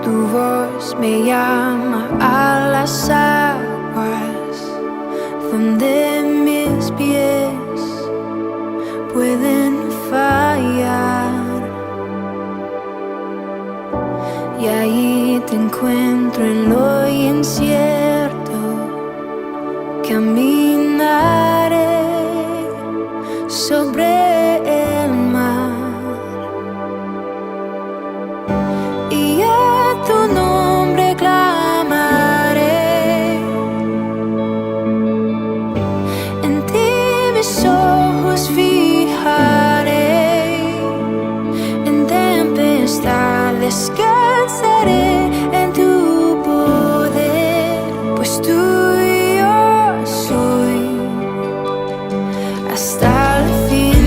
Tu voz me llama a las aguas donde mis pies pueden fallar, y ahí te encuentro en lo incierto. Caminaré sobre el mar y a tu nombre clamaré. En ti mis ojos fijaré, en tempestad descansaré en tu poder, pues tuyo soy hasta el final.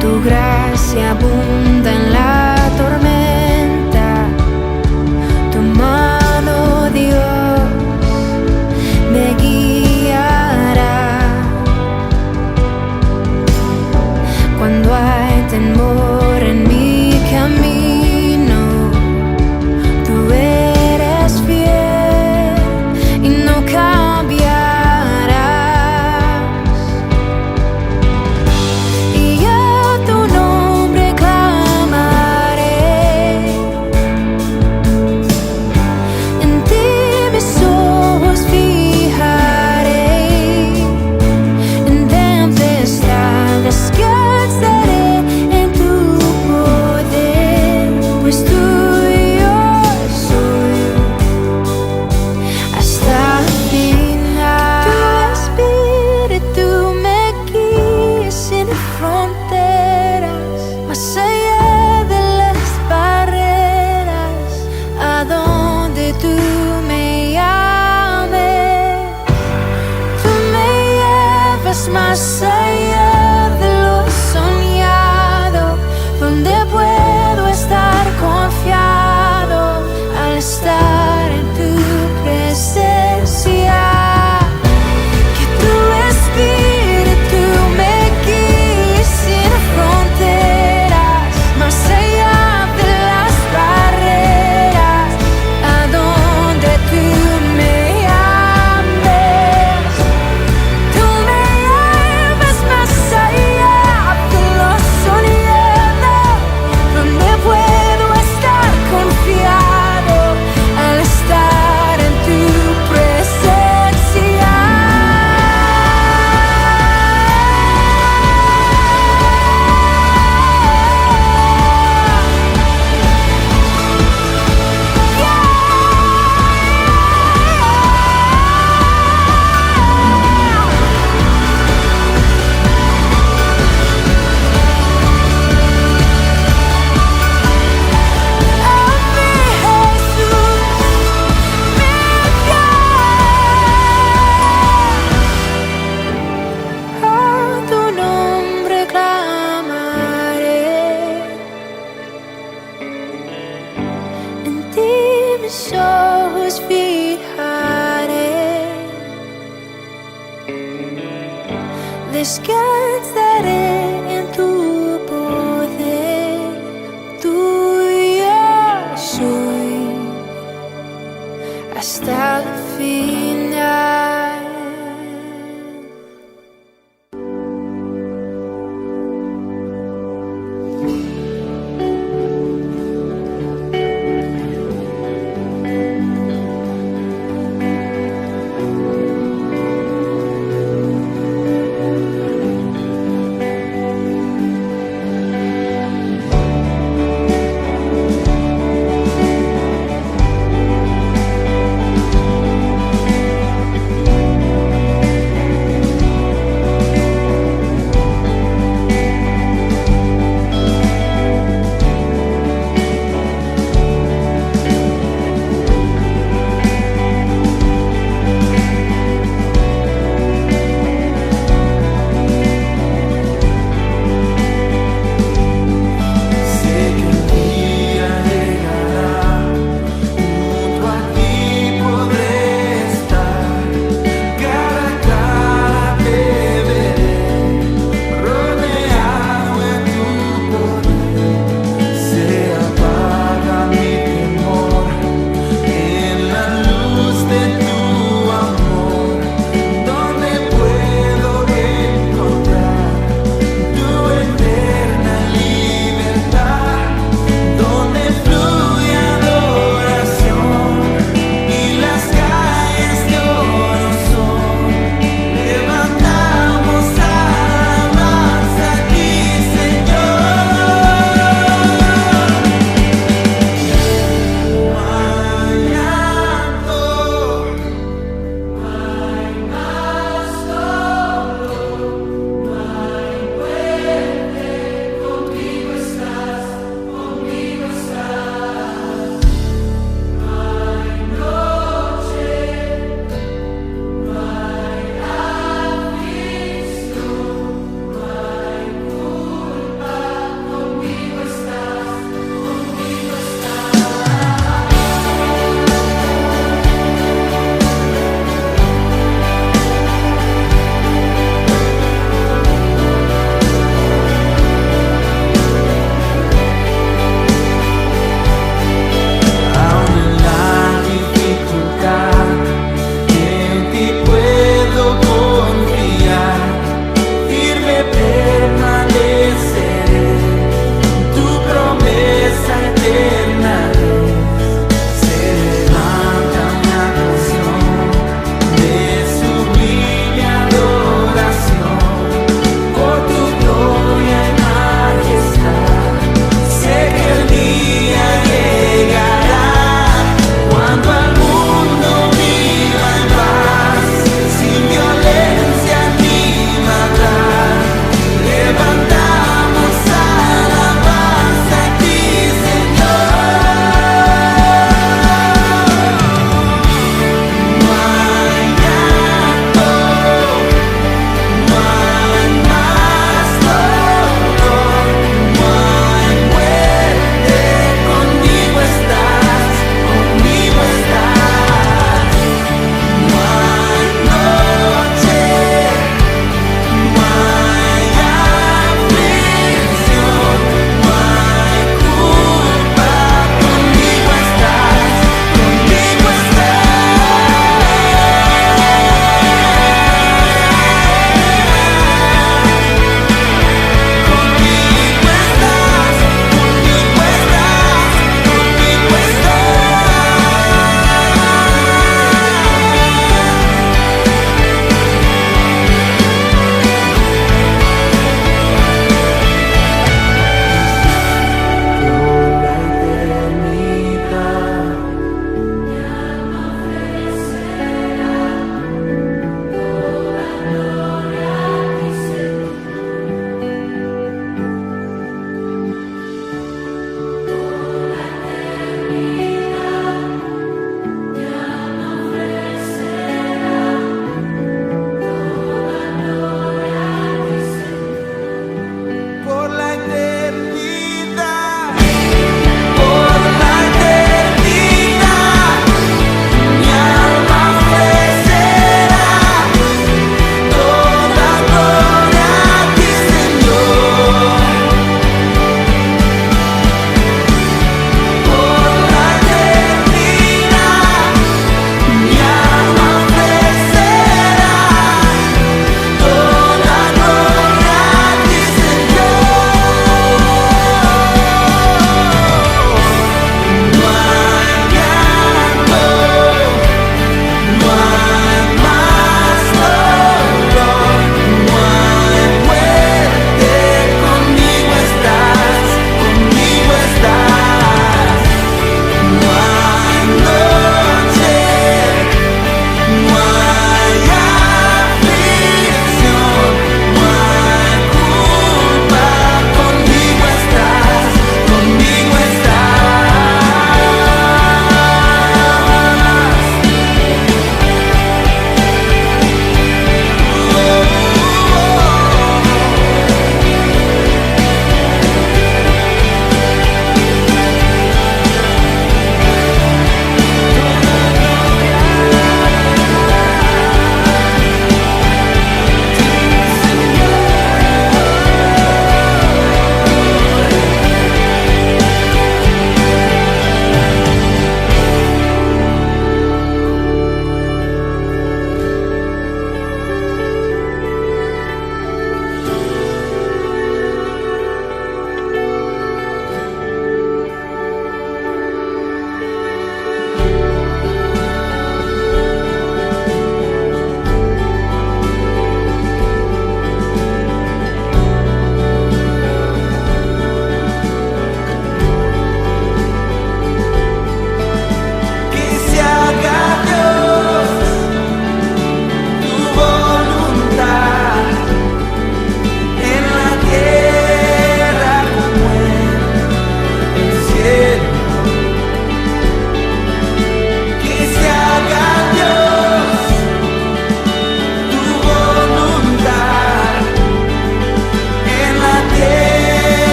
Tu gracia abunda en la tormenta, tu mano, Dios, me guiará. Cuando hay temor en mi camino, tú eres fiel y no cambiarás. Y a tu nombre clamaré.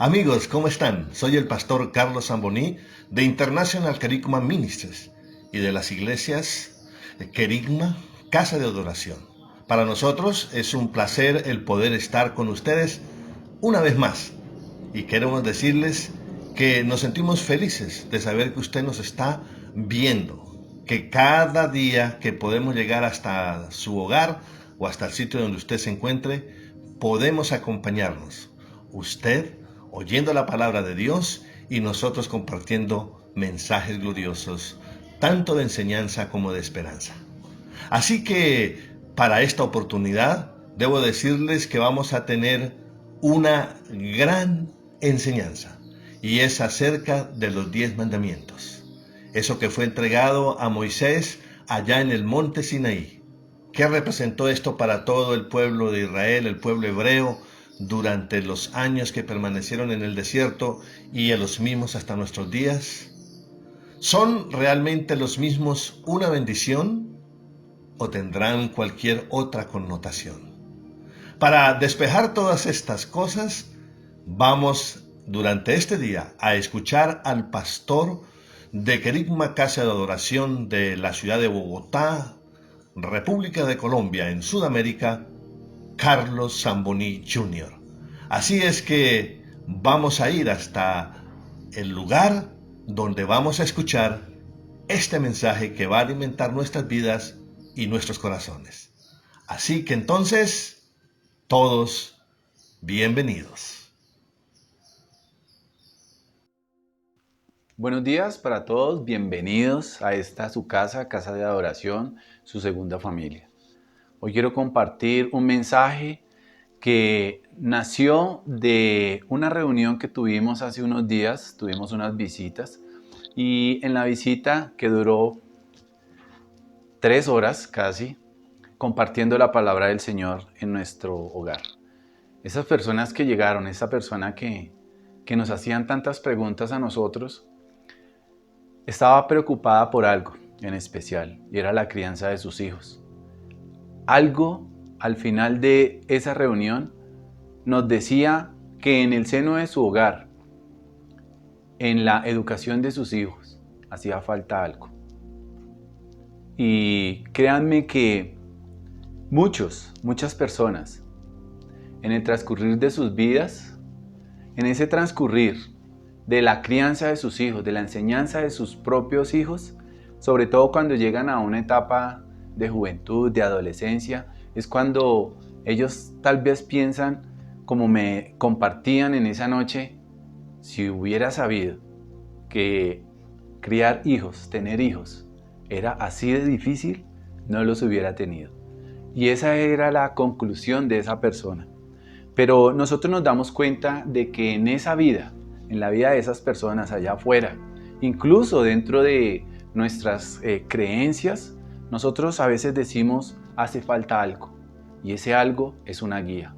Amigos, ¿cómo están? Soy el pastor Carlos Zamboní de International Kerygma Ministries y de las iglesias Kerygma, Casa de Adoración. Para nosotros es un placer el poder estar con ustedes una vez más y queremos decirles que nos sentimos felices de saber que usted nos está viendo, que cada día que podemos llegar hasta su hogar o hasta el sitio donde usted se encuentre, podemos acompañarnos. Usted oyendo la palabra de Dios y nosotros compartiendo mensajes gloriosos, tanto de enseñanza como de esperanza. Así que para esta oportunidad debo decirles que vamos a tener una gran enseñanza y es acerca de los 10 mandamientos. Eso que fue entregado a Moisés allá en el monte Sinaí. ¿Qué representó esto para todo el pueblo de Israel, el pueblo hebreo, durante los años que permanecieron en el desierto y en los mismos hasta nuestros días? ¿Son realmente los mismos una bendición o tendrán cualquier otra connotación? Para despejar todas estas cosas, vamos durante este día a escuchar al pastor de Kerygma Casa de Adoración de la ciudad de Bogotá, República de Colombia, en Sudamérica, Carlos Zamboní Jr. Así es que vamos a ir hasta el lugar donde vamos a escuchar este mensaje que va a alimentar nuestras vidas y nuestros corazones. Así que entonces, todos bienvenidos. Buenos días para todos, bienvenidos a esta su casa, Casa de Adoración, su segunda familia. Hoy quiero compartir un mensaje que nació de una reunión que tuvimos hace unos días, tuvimos unas visitas y en la visita que duró 3 horas casi, compartiendo la palabra del Señor en nuestro hogar. Esas personas que llegaron, esa persona que nos hacían tantas preguntas a nosotros, estaba preocupada por algo en especial y era la crianza de sus hijos. Algo al final de esa reunión nos decía que en el seno de su hogar, en la educación de sus hijos, hacía falta algo. Y créanme que muchas personas, en el transcurrir de sus vidas, en ese transcurrir de la crianza de sus hijos, de la enseñanza de sus propios hijos, sobre todo cuando llegan a una etapa de juventud, de adolescencia, es cuando ellos tal vez piensan, como me compartían en esa noche, si hubiera sabido que criar hijos, tener hijos, era así de difícil, no los hubiera tenido. Y esa era la conclusión de esa persona. Pero nosotros nos damos cuenta de que en esa vida, en la vida de esas personas allá afuera, incluso dentro de nuestras creencias, nosotros a veces decimos, hace falta algo, y ese algo es una guía.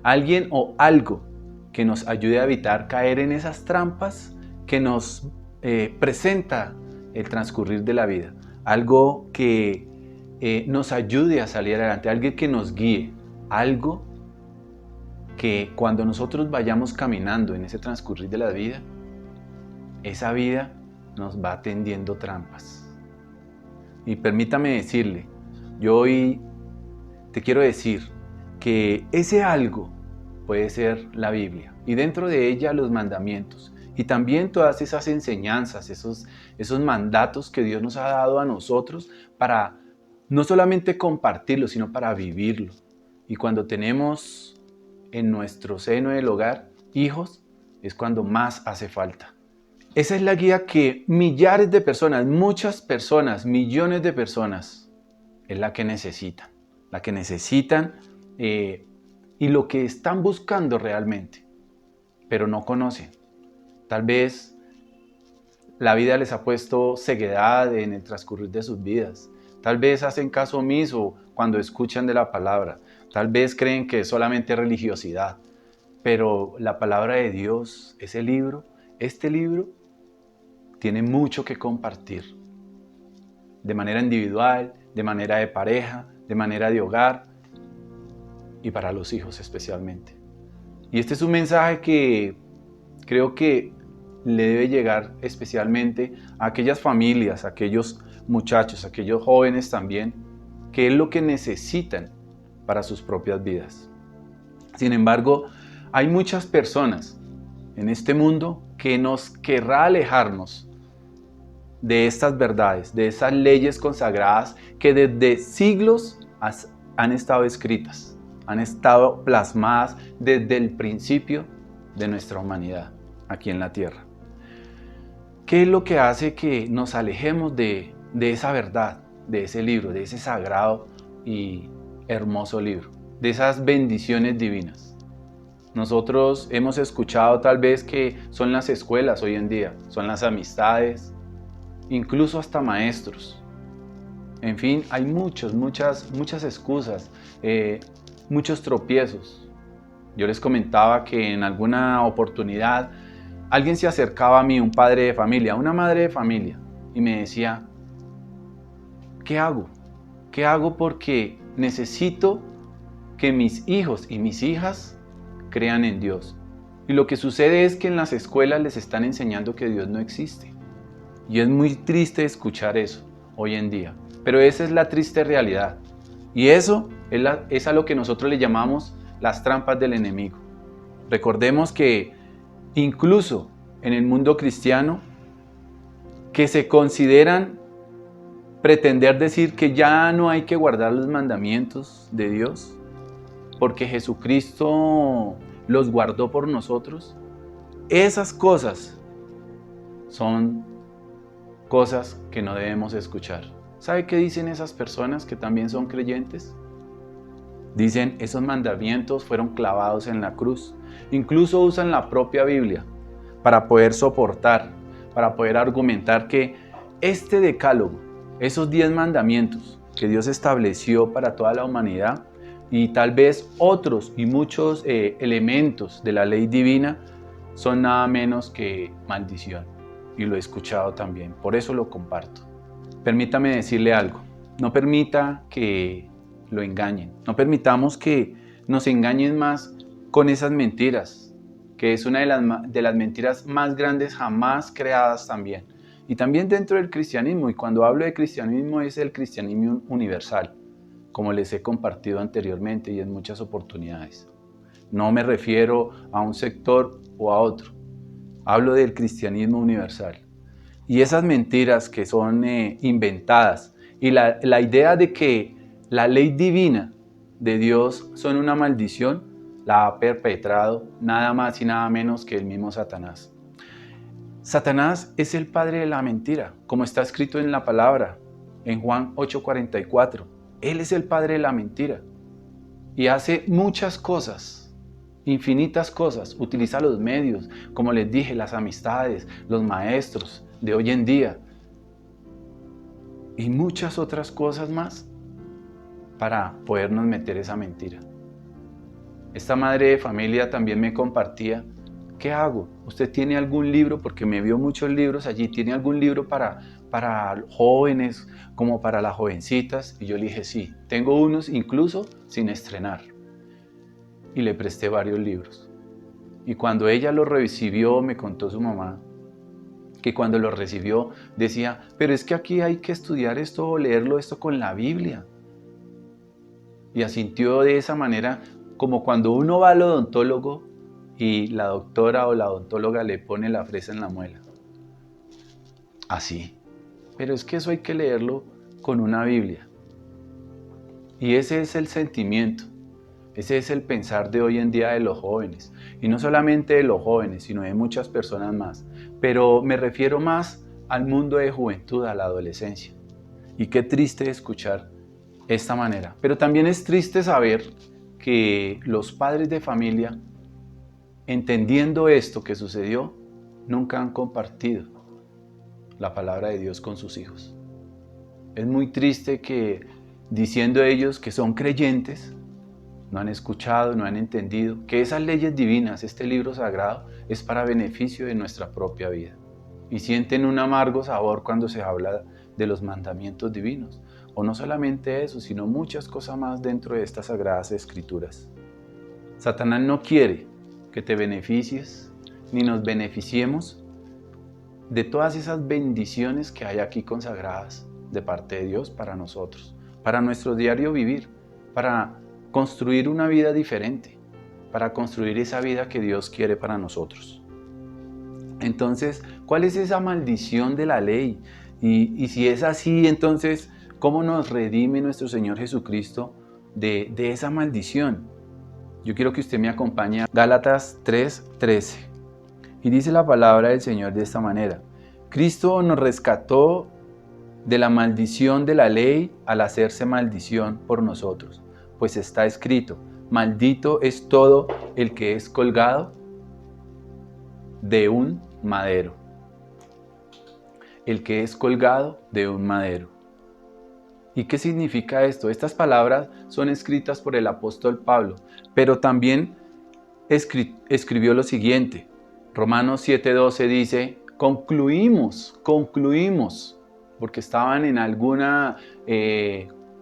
Alguien o algo que nos ayude a evitar caer en esas trampas que nos presenta el transcurrir de la vida. Algo que nos ayude a salir adelante, alguien que nos guíe, algo que cuando nosotros vayamos caminando en ese transcurrir de la vida, esa vida nos va tendiendo trampas. Y permítame decirle, yo hoy te quiero decir que ese algo puede ser la Biblia y dentro de ella los mandamientos y también todas esas enseñanzas, esos mandatos que Dios nos ha dado a nosotros para no solamente compartirlo, sino para vivirlo. Y cuando tenemos en nuestro seno del hogar hijos, es cuando más hace falta. Esa es la guía que millares de personas, muchas personas, millones de personas, es la que necesitan y lo que están buscando realmente, pero no conocen. Tal vez la vida les ha puesto ceguedad en el transcurrir de sus vidas. Tal vez hacen caso omiso cuando escuchan de la palabra. Tal vez creen que es solamente religiosidad. Pero la palabra de Dios, este libro, tiene mucho que compartir. De manera individual, de manera de pareja, de manera de hogar y para los hijos especialmente. Y este es un mensaje que creo que le debe llegar especialmente a aquellas familias, a aquellos muchachos, a aquellos jóvenes también, que es lo que necesitan para sus propias vidas. Sin embargo, hay muchas personas en este mundo que nos querrá alejarnos de estas verdades, de esas leyes consagradas que desde siglos han estado escritas, han estado plasmadas desde el principio de nuestra humanidad aquí en la tierra. ¿Qué es lo que hace que nos alejemos de esa verdad, de ese libro, de ese sagrado y hermoso libro, de esas bendiciones divinas? Nosotros hemos escuchado tal vez que son las escuelas hoy en día, son las amistades, incluso hasta maestros. En fin, hay muchas excusas, muchos tropiezos. Yo les comentaba que en alguna oportunidad alguien se acercaba a mí, un padre de familia, una madre de familia, y me decía, ¿qué hago? ¿Qué hago? Porque necesito que mis hijos y mis hijas crean en Dios. Y lo que sucede es que en las escuelas les están enseñando que Dios no existe. Y es muy triste escuchar eso hoy en día. Pero esa es la triste realidad. Y eso es a lo que nosotros le llamamos las trampas del enemigo. Recordemos que incluso en el mundo cristiano, que se consideran pretender decir que ya no hay que guardar los mandamientos de Dios, porque Jesucristo los guardó por nosotros, esas cosas son cosas que no debemos escuchar. ¿Sabe qué dicen esas personas que también son creyentes? Dicen, esos mandamientos fueron clavados en la cruz. Incluso usan la propia Biblia para poder soportar, para poder argumentar que este decálogo, esos 10 mandamientos que Dios estableció para toda la humanidad, y tal vez otros y muchos elementos de la ley divina, son nada menos que maldición. Y lo he escuchado también, por eso lo comparto. Permítame decirle algo, no permita que lo engañen, no permitamos que nos engañen más con esas mentiras, que es una de las mentiras más grandes jamás creadas también. Y también dentro del cristianismo, y cuando hablo de cristianismo es el cristianismo universal, como les he compartido anteriormente y en muchas oportunidades. No me refiero a un sector o a otro, hablo del cristianismo universal. Y esas mentiras que son inventadas y la idea de que la ley divina de Dios son una maldición, la ha perpetrado nada más y nada menos que el mismo Satanás. Satanás es el padre de la mentira, como está escrito en la palabra, en Juan 8:44. Él es el padre de la mentira y hace muchas cosas, infinitas cosas. Utiliza los medios, como les dije, las amistades, los maestros de hoy en día y muchas otras cosas más para podernos meter esa mentira. Esta madre de familia también me compartía, ¿qué hago? ¿Usted tiene algún libro? Porque me vio muchos libros allí. ¿Tiene algún libro para jóvenes como para las jovencitas? Y yo le dije, sí, tengo unos incluso sin estrenar. Y le presté varios libros. Y cuando ella los recibió, me contó su mamá, que cuando los recibió decía, pero es que aquí hay que estudiar esto o leerlo esto con la Biblia. Y asintió de esa manera, como cuando uno va al odontólogo y la doctora o la odontóloga le pone la fresa en la muela. Así. Pero es que eso hay que leerlo con una Biblia. Y ese es el sentimiento, ese es el pensar de hoy en día de los jóvenes. Y no solamente de los jóvenes, sino de muchas personas más. Pero me refiero más al mundo de juventud, a la adolescencia. Y qué triste escuchar esta manera. Pero también es triste saber que los padres de familia, entendiendo esto que sucedió, nunca han compartido la palabra de Dios con sus hijos. Es muy triste que, diciendo ellos que son creyentes, no han escuchado, no han entendido que esas leyes divinas, este libro sagrado, es para beneficio de nuestra propia vida. Y sienten un amargo sabor cuando se habla de los mandamientos divinos. O no solamente eso, sino muchas cosas más dentro de estas sagradas escrituras. Satanás no quiere que te beneficies ni nos beneficiemos de todas esas bendiciones que hay aquí consagradas de parte de Dios para nosotros, para nuestro diario vivir, para construir una vida diferente, para construir esa vida que Dios quiere para nosotros. Entonces, ¿cuál es esa maldición de la ley? Y si es así, entonces, ¿cómo nos redime nuestro Señor Jesucristo de esa maldición? Yo quiero que usted me acompañe a Gálatas 3:13. Y dice la palabra del Señor de esta manera: Cristo nos rescató de la maldición de la ley al hacerse maldición por nosotros, pues está escrito: maldito es todo el que es colgado de un madero. El que es colgado de un madero. ¿Y qué significa esto? Estas palabras son escritas por el apóstol Pablo, pero también escribió lo siguiente. Romanos 7:12 dice: concluimos, porque estaban en alguna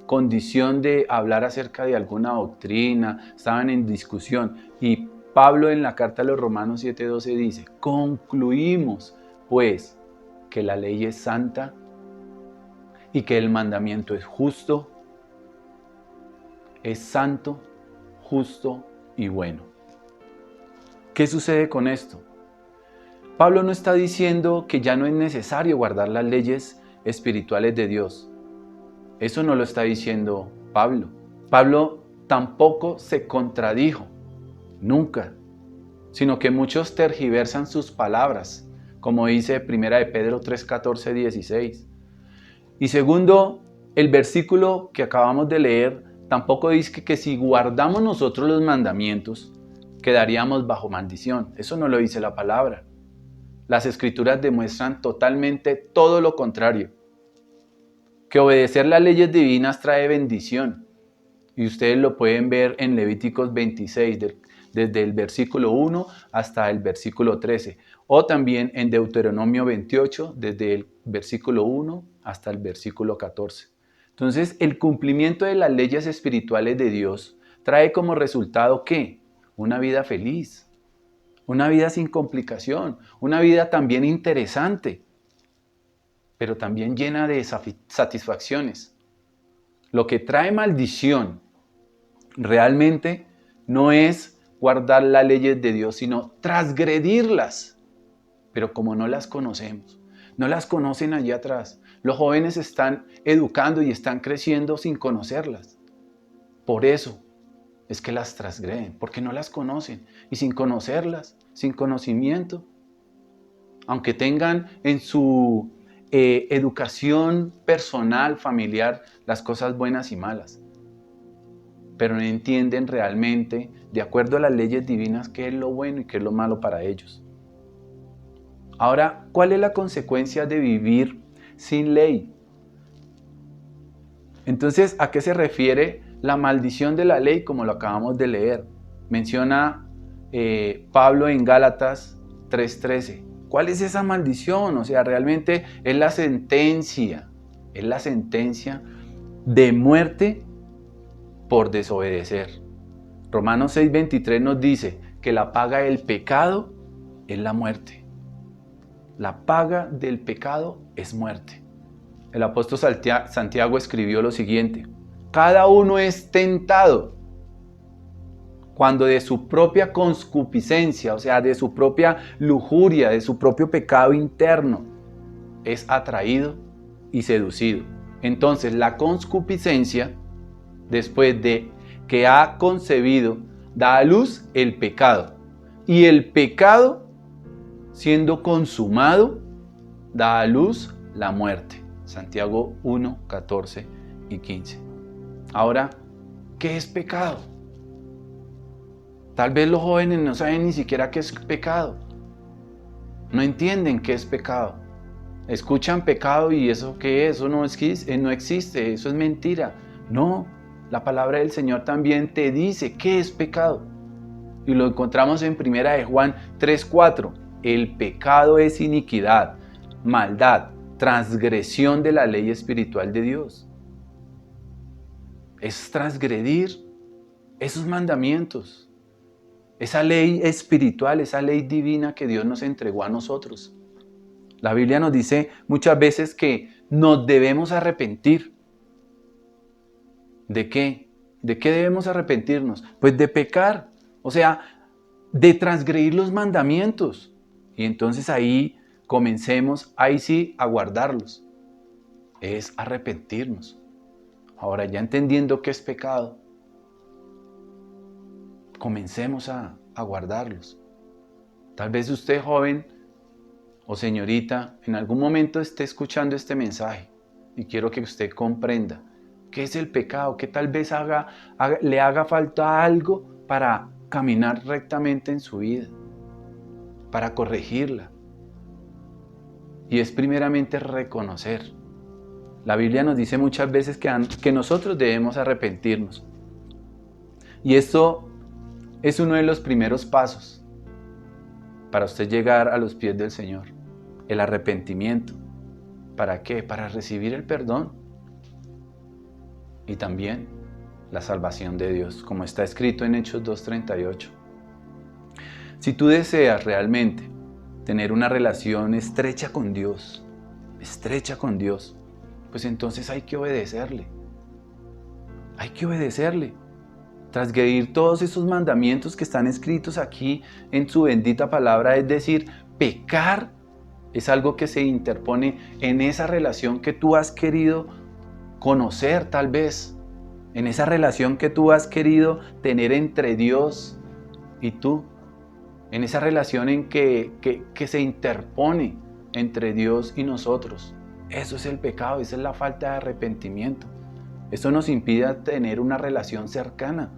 condición de hablar acerca de alguna doctrina, estaban en discusión. Y Pablo en la carta a los Romanos 7:12 dice: concluimos, pues, que la ley es santa y que el mandamiento es justo, es santo, justo y bueno. ¿Qué sucede con esto? Pablo no está diciendo que ya no es necesario guardar las leyes espirituales de Dios. Eso no lo está diciendo Pablo. Pablo tampoco se contradijo, nunca, sino que muchos tergiversan sus palabras, como dice 1 de Pedro 3:14, 16. Y segundo, el versículo que acabamos de leer tampoco dice que si guardamos nosotros los mandamientos, quedaríamos bajo maldición. Eso no lo dice la palabra. Las Escrituras demuestran totalmente todo lo contrario. Que obedecer las leyes divinas trae bendición. Y ustedes lo pueden ver en Levíticos 26, desde el versículo 1 hasta el versículo 13. O también en Deuteronomio 28, desde el versículo 1 hasta el versículo 14. Entonces, el cumplimiento de las leyes espirituales de Dios trae como resultado ¿qué? Una vida feliz. Una vida sin complicación, una vida también interesante, pero también llena de satisfacciones. Lo que trae maldición realmente no es guardar las leyes de Dios, sino transgredirlas. Pero como no las conocemos, no las conocen allá atrás, los jóvenes están educando y están creciendo sin conocerlas. Por eso es que las transgreden, porque no las conocen. Y sin conocerlas, sin conocimiento, aunque tengan en su educación personal, familiar, las cosas buenas y malas, pero no entienden realmente, de acuerdo a las leyes divinas, qué es lo bueno y qué es lo malo para ellos. Ahora, ¿cuál es la consecuencia de vivir sin ley? Entonces, ¿a qué se refiere la maldición de la ley, como lo acabamos de leer? Menciona Pablo en Gálatas 3:13. ¿Cuál es esa maldición? O sea, realmente es la sentencia de muerte por desobedecer. Romanos 6:23 nos dice que la paga del pecado es la muerte. La paga del pecado es muerte. El apóstol Santiago escribió lo siguiente: cada uno es tentado cuando de su propia concupiscencia, o sea, de su propia lujuria, de su propio pecado interno, es atraído y seducido. Entonces, la concupiscencia, después de que ha concebido, da a luz el pecado. Y el pecado, siendo consumado, da a luz la muerte. Santiago 1, 14 y 15. Ahora, ¿qué es pecado? Tal vez los jóvenes no saben ni siquiera qué es pecado. No entienden qué es pecado. Escuchan pecado y ¿eso qué es? Eso no existe, eso es mentira. No, la palabra del Señor también te dice qué es pecado. Y lo encontramos en 1 de Juan 3:4. El pecado es iniquidad, maldad, transgresión de la ley espiritual de Dios. Es transgredir esos mandamientos. esa ley espiritual, esa ley divina que Dios nos entregó a nosotros. La Biblia nos dice muchas veces que nos debemos arrepentir. ¿De qué? ¿De qué debemos arrepentirnos? Pues de pecar, o sea, de transgredir los mandamientos. Y entonces ahí comencemos, ahí sí, a guardarlos. Es arrepentirnos. Ahora, ya entendiendo qué es pecado, comencemos a guardarlos. Tal vez usted, joven o señorita, en algún momento esté escuchando este mensaje y quiero que usted comprenda qué es el pecado, que tal vez le haga falta algo para caminar rectamente en su vida, para corregirla. Y es primeramente reconocer. La Biblia nos dice muchas veces que nosotros debemos arrepentirnos. Y esto es uno de los primeros pasos para usted llegar a los pies del Señor. El arrepentimiento. ¿Para qué? Para recibir el perdón. Y también la salvación de Dios, como está escrito en Hechos 2:38. Si tú deseas realmente tener una relación estrecha con Dios, pues entonces hay que obedecerle. Hay que obedecerle. Transgredir todos esos mandamientos que están escritos aquí en su bendita palabra, es decir, pecar es algo que se interpone en esa relación que tú has querido conocer tal vez, en esa relación que tú has querido tener entre Dios y tú, en esa relación en que se interpone entre Dios y nosotros. Eso es el pecado, esa es la falta de arrepentimiento. Eso nos impide tener una relación cercana.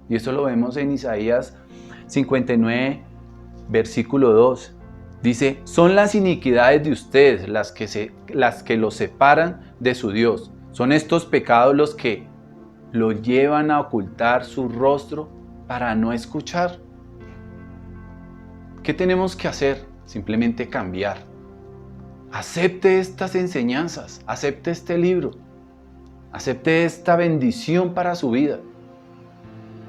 Y eso lo vemos en Isaías 59, versículo 2. Dice, son las iniquidades de ustedes las que los separan de su Dios. Son estos pecados los que lo llevan a ocultar su rostro para no escuchar. ¿Qué tenemos que hacer? Simplemente cambiar. Acepte estas enseñanzas, acepte este libro, acepte esta bendición para su vida.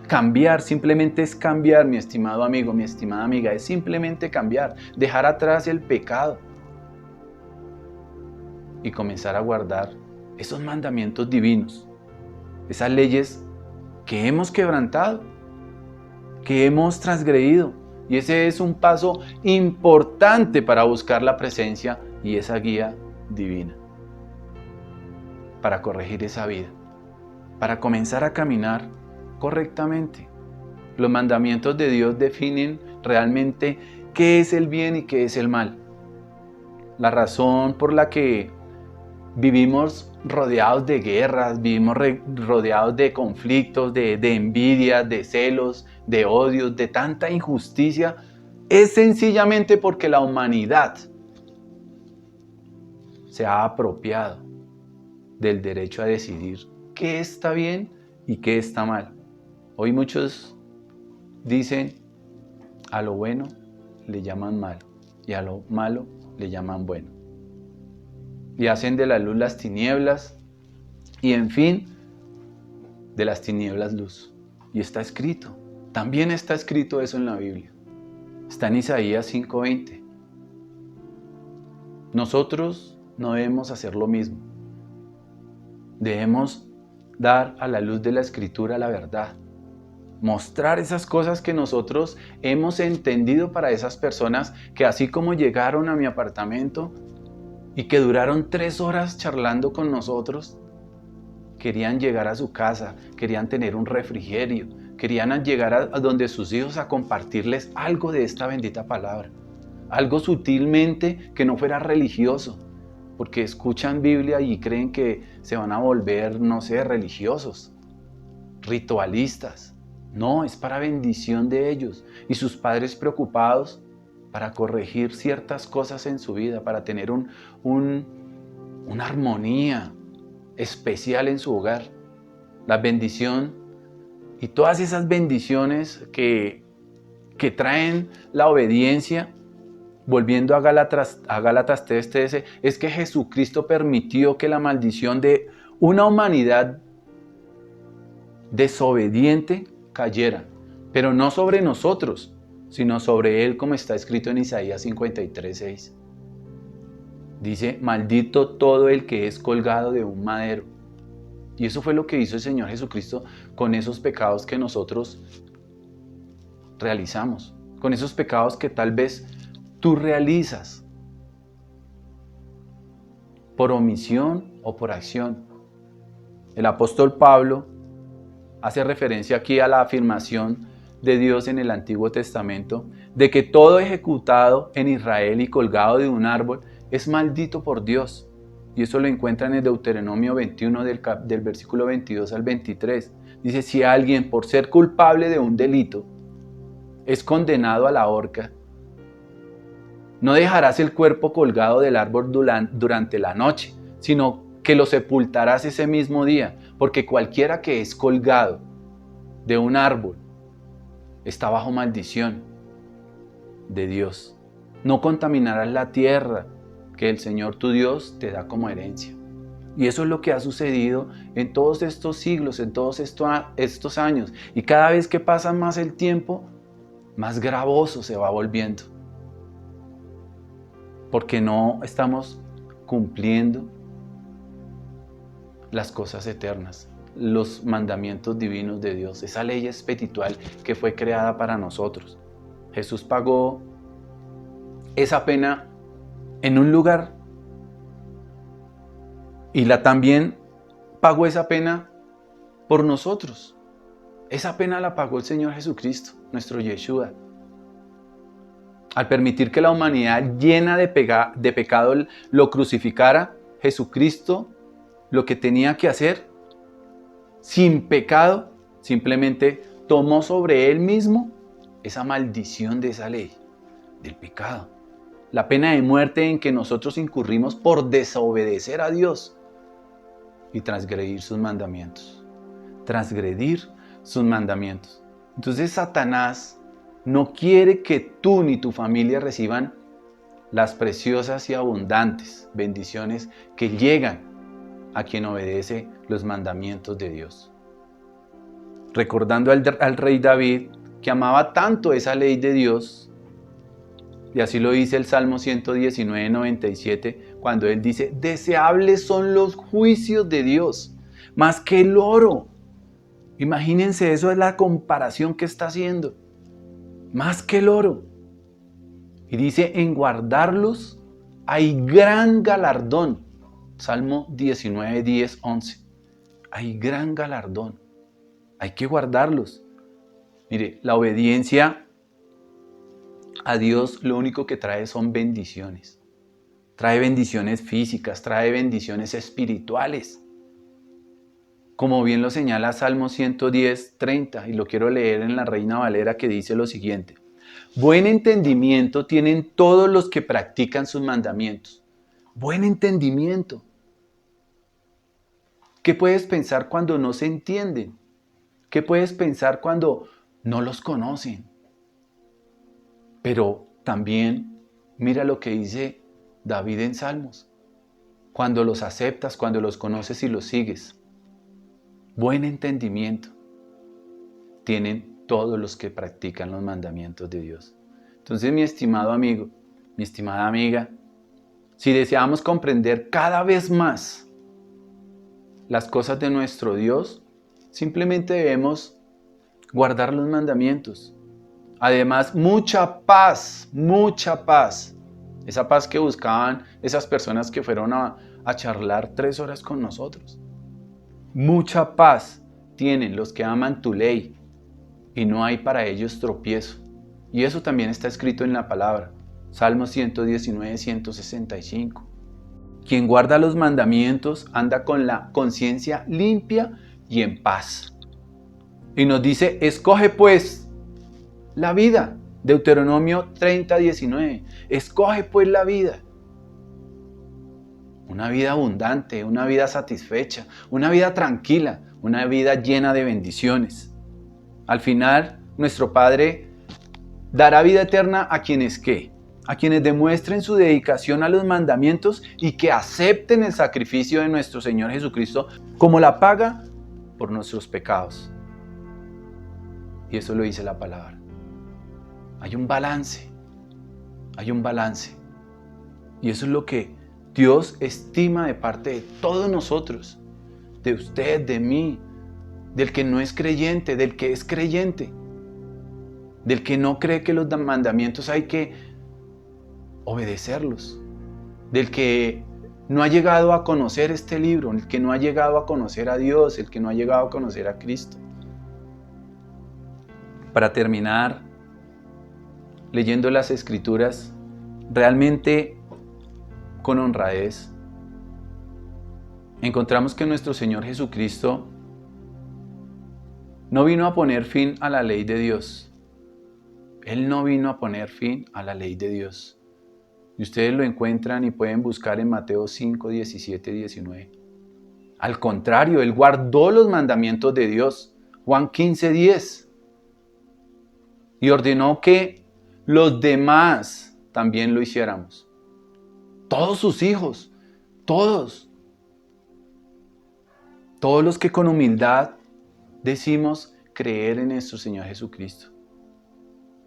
Cambiar, simplemente es cambiar, mi estimado amigo, mi estimada amiga, es simplemente cambiar, dejar atrás el pecado y comenzar a guardar esos mandamientos divinos, esas leyes que hemos quebrantado, que hemos transgredido. Y ese es un paso importante para buscar la presencia y esa guía divina, para corregir esa vida, para comenzar a caminar correctamente. Los mandamientos de Dios definen realmente qué es el bien y qué es el mal. La razón por la que vivimos rodeados de guerras, vivimos rodeados de conflictos, de envidias, de celos, de odios, de tanta injusticia, es sencillamente porque la humanidad se ha apropiado del derecho a decidir qué está bien y qué está mal. Hoy muchos dicen, a lo bueno le llaman malo y a lo malo le llaman bueno. Y hacen de la luz las tinieblas y en fin, de las tinieblas luz. Y está escrito, también está escrito eso en la Biblia. Está en Isaías 5:20. Nosotros no debemos hacer lo mismo. Debemos dar a la luz de la Escritura la verdad. Mostrar esas cosas que nosotros hemos entendido para esas personas que así como llegaron a mi apartamento y que duraron 3 horas charlando con nosotros, querían llegar a su casa, querían tener un refrigerio, querían llegar a donde sus hijos a compartirles algo de esta bendita palabra, algo sutilmente que no fuera religioso, porque escuchan Biblia y creen que se van a volver, no sé, religiosos, ritualistas. No, es para bendición de ellos y sus padres preocupados para corregir ciertas cosas en su vida, para tener una armonía especial en su hogar. La bendición y todas esas bendiciones que traen la obediencia, volviendo a Gálatas 3:13, es que Jesucristo permitió que la maldición de una humanidad desobediente cayera, pero no sobre nosotros, sino sobre Él, como está escrito en Isaías 53:6. Dice, maldito todo el que es colgado de un madero. Y eso fue lo que hizo el Señor Jesucristo con esos pecados que nosotros realizamos, con esos pecados que tal vez tú realizas por omisión o por acción. El apóstol Pablo hace referencia aquí a la afirmación de Dios en el Antiguo Testamento de que todo ejecutado en Israel y colgado de un árbol es maldito por Dios. Y eso lo encuentran en Deuteronomio 21 del versículo 22 al 23. Dice, si alguien por ser culpable de un delito es condenado a la horca, no dejarás el cuerpo colgado del árbol durante la noche, sino que lo sepultarás ese mismo día, porque cualquiera que es colgado de un árbol está bajo maldición de Dios. No contaminarás la tierra que el Señor tu Dios te da como herencia. Y eso es lo que ha sucedido en todos estos siglos, en todos estos años. Y cada vez que pasa más el tiempo, más gravoso se va volviendo. Porque no estamos cumpliendo las cosas eternas, los mandamientos divinos de Dios, esa ley espiritual que fue creada para nosotros. Jesús pagó esa pena en un lugar y también pagó esa pena por nosotros. Esa pena la pagó el Señor Jesucristo, nuestro Yeshua. Al permitir que la humanidad llena de pecado lo crucificara, Jesucristo lo que tenía que hacer, sin pecado, simplemente tomó sobre Él mismo esa maldición de esa ley, del pecado. La pena de muerte en que nosotros incurrimos por desobedecer a Dios y transgredir sus mandamientos. Transgredir sus mandamientos. Entonces Satanás no quiere que tú ni tu familia reciban las preciosas y abundantes bendiciones que llegan a quien obedece los mandamientos de Dios. Recordando al rey David, que amaba tanto esa ley de Dios, y así lo dice el Salmo 119, 97, cuando él dice, deseables son los juicios de Dios, más que el oro. Imagínense, eso es la comparación que está haciendo. Más que el oro. Y dice, en guardarlos hay gran galardón. Salmo 19, 10, 11. Hay gran galardón. Hay que guardarlos. Mire, la obediencia a Dios lo único que trae son bendiciones. Trae bendiciones físicas, trae bendiciones espirituales. Como bien lo señala Salmo 110, 30, y lo quiero leer en la Reina Valera, que dice lo siguiente. Buen entendimiento tienen todos los que practican sus mandamientos. Buen entendimiento. ¿Qué puedes pensar cuando no se entienden? ¿Qué puedes pensar cuando no los conocen? Pero también mira lo que dice David en Salmos. Cuando los aceptas, cuando los conoces y los sigues. Buen entendimiento tienen todos los que practican los mandamientos de Dios. Entonces, mi estimado amigo, mi estimada amiga, si deseamos comprender cada vez más las cosas de nuestro Dios, simplemente debemos guardar los mandamientos. Además, mucha paz, esa paz que buscaban esas personas que fueron a charlar 3 horas con nosotros. Mucha paz tienen los que aman tu ley y no hay para ellos tropiezo. Y eso también está escrito en la palabra. Salmo 119, 165. Quien guarda los mandamientos anda con la conciencia limpia y en paz. Y nos dice, escoge pues la vida. Deuteronomio 30, 19. Escoge pues la vida. Una vida abundante, una vida satisfecha, una vida tranquila, una vida llena de bendiciones. Al final, nuestro Padre dará vida eterna a quienes ¿qué? A quienes demuestren su dedicación a los mandamientos y que acepten el sacrificio de nuestro Señor Jesucristo como la paga por nuestros pecados. Y eso lo dice la palabra. Hay un balance. Hay un balance. Y eso es lo que Dios estima de parte de todos nosotros. De usted, de mí, del que no es creyente, del que es creyente. Del que no cree que los mandamientos hay que obedecerlos. Del que no ha llegado a conocer este libro, el que no ha llegado a conocer a Dios, el que no ha llegado a conocer a Cristo. Para terminar, leyendo las Escrituras, realmente con honradez, encontramos que nuestro Señor Jesucristo no vino a poner fin a la ley de Dios. Él no vino a poner fin a la ley de Dios. Y ustedes lo encuentran y pueden buscar en Mateo 5, 17 y 19. Al contrario, Él guardó los mandamientos de Dios. Juan 15, 10. Y ordenó que los demás también lo hiciéramos. Todos sus hijos, todos. Todos los que con humildad decimos creer en nuestro Señor Jesucristo.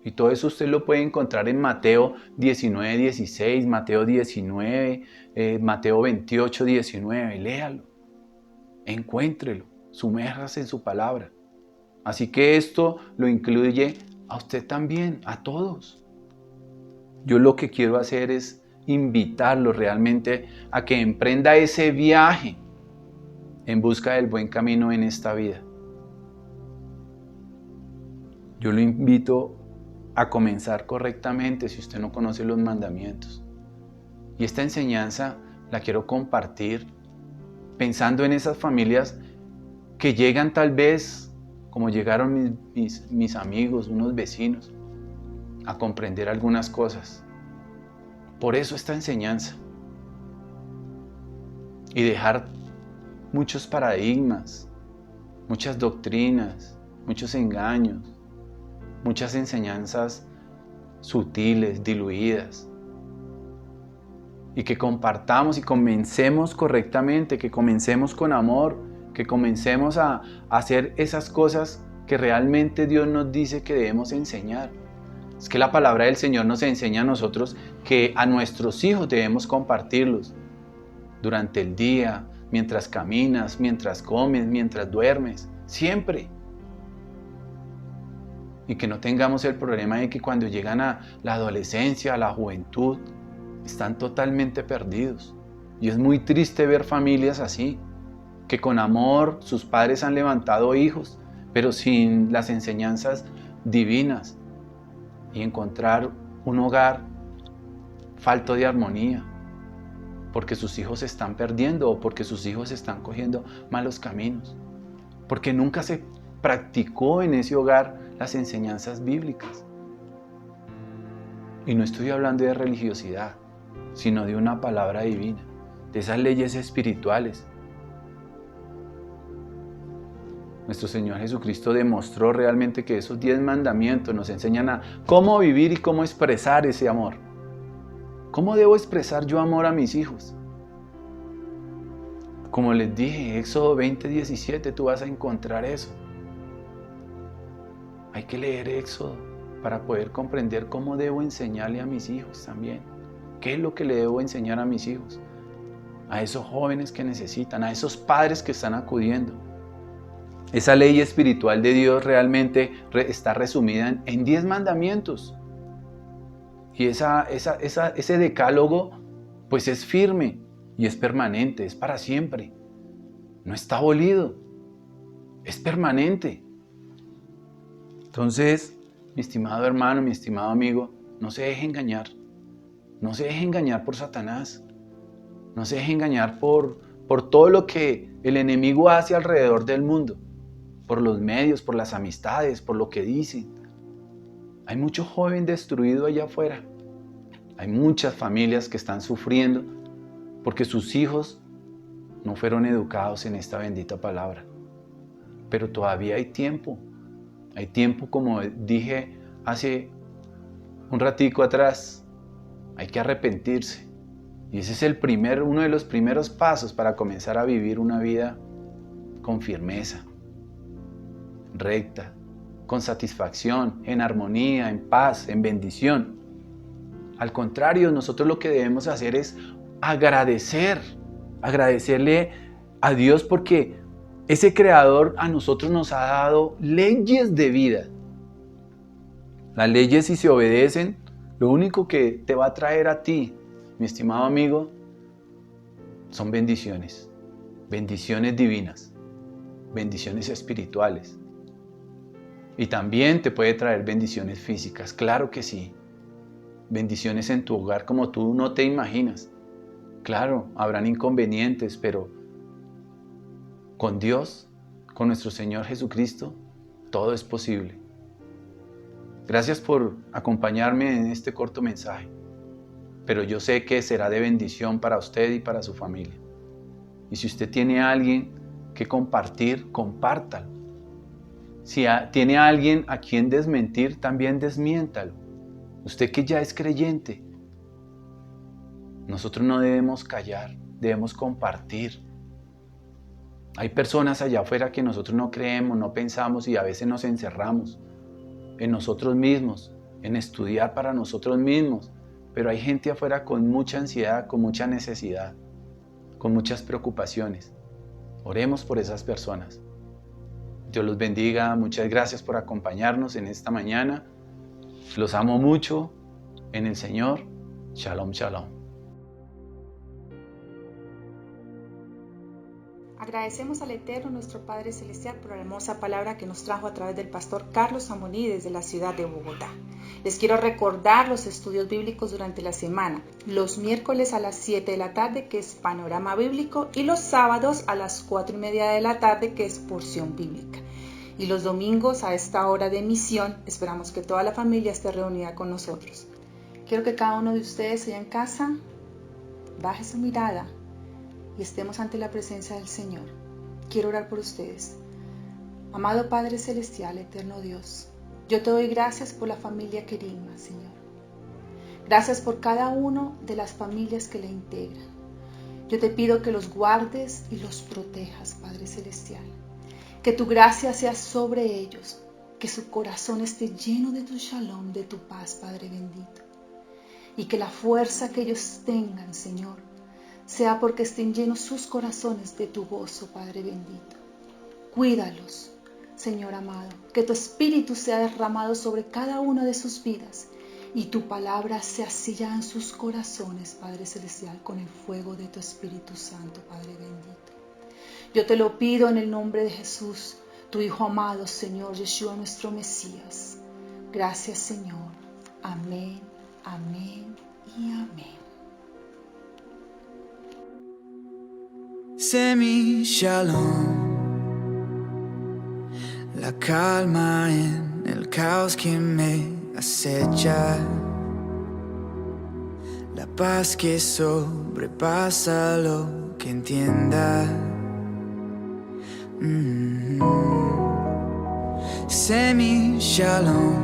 Y todo eso usted lo puede encontrar en Mateo 19, 16, Mateo 19, Mateo 28, 19. Léalo, encuéntrelo, sumérrase en su palabra. Así que esto lo incluye a usted también, a todos. Yo lo que quiero hacer es invitarlo realmente a que emprenda ese viaje en busca del buen camino en esta vida. Yo lo invito a comenzar correctamente si usted no conoce los mandamientos. Y esta enseñanza la quiero compartir pensando en esas familias que llegan tal vez, como llegaron mis amigos, unos vecinos, a comprender algunas cosas. Por eso esta enseñanza. Y dejar muchos paradigmas, muchas doctrinas, muchos engaños, muchas enseñanzas sutiles, diluidas. Y que compartamos y comencemos correctamente, que comencemos con amor, que comencemos a hacer esas cosas que realmente Dios nos dice que debemos enseñar. Es que la palabra del Señor nos enseña a nosotros que a nuestros hijos debemos compartirlos durante el día, mientras caminas, mientras comes, mientras duermes, siempre. Y que no tengamos el problema de que cuando llegan a la adolescencia, a la juventud, están totalmente perdidos. Y es muy triste ver familias así, que con amor sus padres han levantado hijos, pero sin las enseñanzas divinas, y encontrar un hogar falto de armonía, porque sus hijos se están perdiendo o porque sus hijos están cogiendo malos caminos, porque nunca se practicó en ese hogar las enseñanzas bíblicas. Y no estoy hablando de religiosidad, sino de una palabra divina, de esas leyes espirituales. Nuestro Señor Jesucristo demostró realmente que esos 10 mandamientos nos enseñan a cómo vivir y cómo expresar ese amor. ¿Cómo debo expresar yo amor a mis hijos? Como les dije, Éxodo 20, 17, tú vas a encontrar eso. Hay que leer Éxodo para poder comprender cómo debo enseñarle a mis hijos también. ¿Qué es lo que le debo enseñar a mis hijos? A esos jóvenes que necesitan, a esos padres que están acudiendo. Esa ley espiritual de Dios realmente está resumida en 10 mandamientos. Y ese decálogo pues es firme y es permanente, es para siempre. No está abolido, es permanente. Entonces, mi estimado hermano, mi estimado amigo, no se deje engañar. No se deje engañar por Satanás. No se deje engañar por todo lo que el enemigo hace alrededor del mundo. Por los medios, por las amistades, por lo que dicen. Hay mucho joven destruido allá afuera. Hay muchas familias que están sufriendo porque sus hijos no fueron educados en esta bendita palabra. Pero todavía hay tiempo. Hay tiempo, como dije hace un ratico atrás. Hay que arrepentirse. Y ese es uno de los primeros pasos para comenzar a vivir una vida con firmeza, recta, con satisfacción, en armonía, en paz, en bendición. Al contrario, nosotros lo que debemos hacer es agradecerle a Dios porque ese Creador a nosotros nos ha dado leyes de vida. Las leyes, si se obedecen, lo único que te va a traer a ti, mi estimado amigo, son bendiciones. Bendiciones divinas, bendiciones espirituales. Y también te puede traer bendiciones físicas, claro que sí. Bendiciones en tu hogar como tú no te imaginas. Claro, habrán inconvenientes, pero con Dios, con nuestro Señor Jesucristo, todo es posible. Gracias por acompañarme en este corto mensaje, pero yo sé que será de bendición para usted y para su familia. Y si usted tiene a alguien que compartir, compártalo. Si tiene a alguien a quien desmentir, también desmiéntalo. Usted que ya es creyente, nosotros no debemos callar, debemos compartir. Hay personas allá afuera que nosotros no creemos, no pensamos y a veces nos encerramos en nosotros mismos, en estudiar para nosotros mismos. Pero hay gente afuera con mucha ansiedad, con mucha necesidad, con muchas preocupaciones. Oremos por esas personas. Dios los bendiga. Muchas gracias por acompañarnos en esta mañana. Los amo mucho en el Señor. Shalom, shalom. Agradecemos al Eterno, nuestro Padre Celestial, por la hermosa palabra que nos trajo a través del pastor Carlos Zamboní desde la ciudad de Bogotá. Les quiero recordar los estudios bíblicos durante la semana. Los miércoles a las 7 de la tarde, que es Panorama Bíblico, y los sábados a las 4:30 de la tarde, que es Porción Bíblica. Y los domingos a esta hora de emisión, esperamos que toda la familia esté reunida con nosotros. Quiero que cada uno de ustedes allá en casa baje su mirada y estemos ante la presencia del Señor. Quiero orar por ustedes. Amado Padre Celestial, eterno Dios, yo te doy gracias por la familia Querigma, Señor. Gracias por cada una de las familias que la integran. Yo te pido que los guardes y los protejas, Padre Celestial. Que tu gracia sea sobre ellos, que su corazón esté lleno de tu shalom, de tu paz, Padre bendito. Y que la fuerza que ellos tengan, Señor, sea porque estén llenos sus corazones de tu gozo, Padre bendito. Cuídalos, Señor amado, que tu espíritu sea derramado sobre cada una de sus vidas y tu palabra sea sellada en sus corazones, Padre celestial, con el fuego de tu Espíritu Santo, Padre bendito. Yo te lo pido en el nombre de Jesús, tu Hijo amado, Señor Yeshua, nuestro Mesías. Gracias, Señor. Amén, amén y amén. Semi Shalom, la calma en el caos que me acecha, la paz que sobrepasa lo que entienda. Semi Shalom,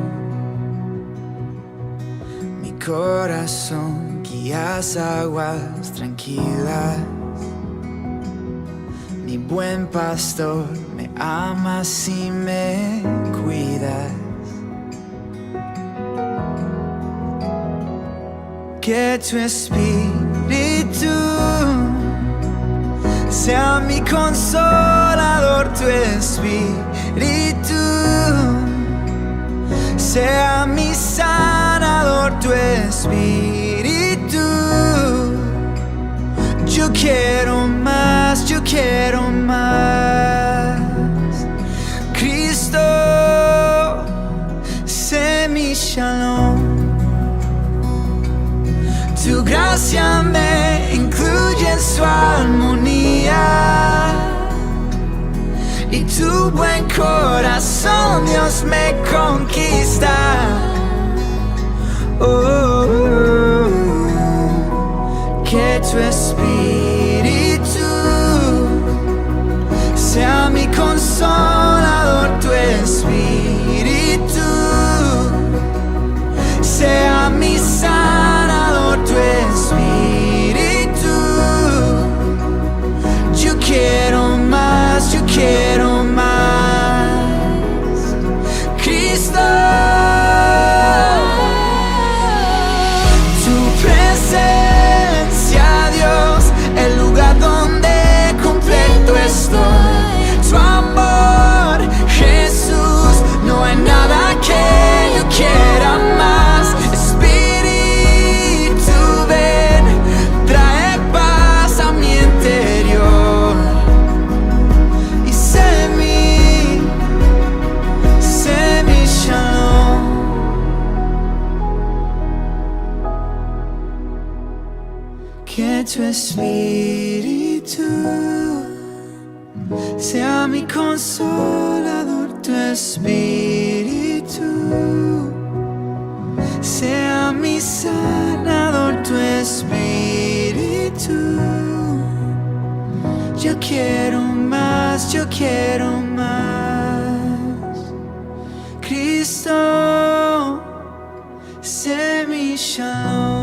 mi corazón guías aguas tranquilas. Mi buen pastor me amas y me cuidas. Que tu espíritu sea mi consolador, tu espíritu sea mi sanador, tu espíritu. Yo quiero más, yo quiero más. Cristo, sé mi shalom. Tu gracia me incluye en su armonía y tu buen corazón, Dios, me conquista. Que tu espíritu sea mi consolador, tu espíritu sea mi sanador, tu espíritu. Yo quiero más, yo quiero más. que tu espíritu sea mi consolador, tu espíritu sea mi sanador, tu espíritu. Yo quiero más, yo quiero más. Cristo, sé mi shalom.